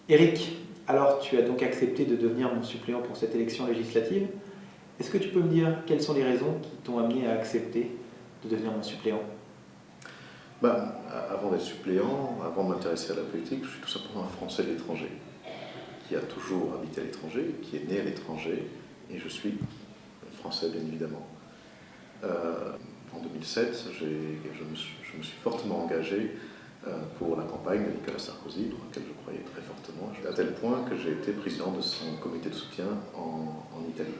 Éric, alors tu as donc accepté de devenir mon suppléant pour cette élection législative. Est-ce que tu peux me dire quelles sont les raisons qui t'ont amené à accepter de devenir mon suppléant? Avant d'être suppléant, avant de m'intéresser à la politique, je suis tout simplement un Français de l'étranger, qui a toujours habité à l'étranger, qui est né à l'étranger, et je suis français bien évidemment. En 2007, je me suis fortement engagé pour la campagne de Nicolas Sarkozy, dans laquelle je croyais très fortement, à tel point que j'ai été président de son comité de soutien en Italie.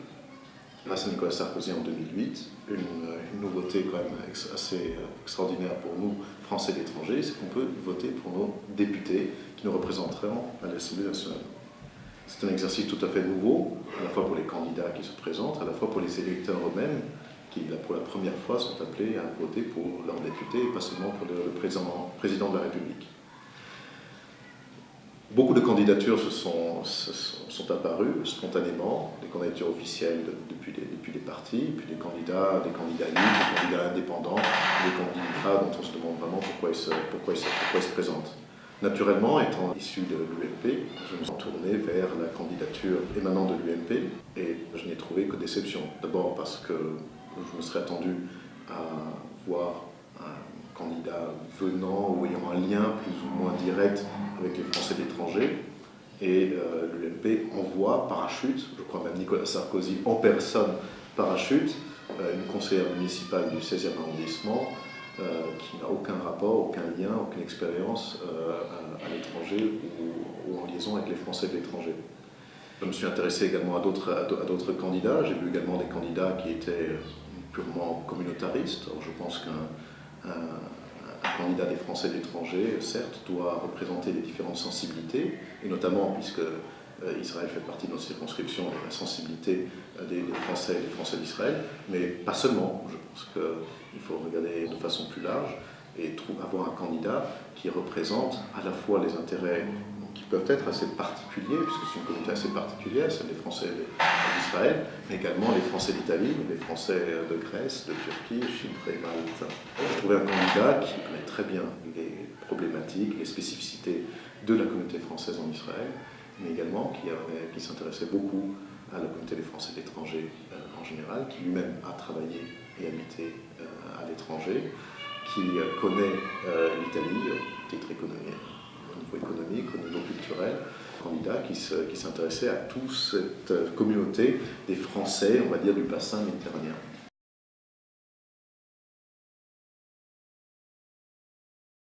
Grâce à Nicolas Sarkozy en 2008, une nouveauté quand même assez extraordinaire pour nous, Français d'étrangers, c'est qu'on peut voter pour nos députés qui nous représenteront à l'Assemblée nationale. C'est un exercice tout à fait nouveau, à la fois pour les candidats qui se présentent, à la fois pour les électeurs eux-mêmes, qui pour la première fois sont appelés à voter pour leurs députés et pas seulement pour le président de la République. Beaucoup de candidatures sont apparues spontanément, des candidatures officielles depuis les partis, puis des candidats libres, des candidats indépendants, des candidats dont on se demande vraiment pourquoi ils se présentent. Naturellement, étant issu de l'UMP, je me suis tourné vers la candidature émanant de l'UMP et je n'ai trouvé que déception. D'abord parce que je me serais attendu à voir un candidat venant ou ayant un lien plus ou moins direct avec les Français de l'étranger. Et l'UMP envoie parachute, je crois même Nicolas Sarkozy en personne parachute, une conseillère municipale du 16e arrondissement qui n'a aucun rapport, aucun lien, aucune expérience à l'étranger ou en liaison avec les Français de l'étranger. Je me suis intéressé également à d'autres candidats. J'ai vu également des candidats qui étaient purement communautaristes. Alors je pense qu'un candidat des Français de l'étranger, certes, doit représenter les différentes sensibilités, et notamment puisque Israël fait partie de notre circonscription, la sensibilité des Français et des Français d'Israël, mais pas seulement. Je pense qu'il faut regarder de façon plus large et avoir un candidat qui représente à la fois les intérêts qui peuvent être assez particuliers, puisque c'est une communauté assez particulière, celle des Français d'Israël, mais également les Français d'Italie, les Français de Grèce, de Turquie, Chypre et Malte. J'ai trouvé un candidat qui connaît très bien les problématiques, les spécificités de la communauté française en Israël, mais également qui s'intéressait beaucoup à la communauté des Français de l'étranger en général, qui lui-même a travaillé et habité à l'étranger, qui connaît l'Italie au titre économique, au niveau économique, au niveau culturel, candidat qui s'intéressait à toute cette communauté des Français, on va dire, du bassin méditerranéen.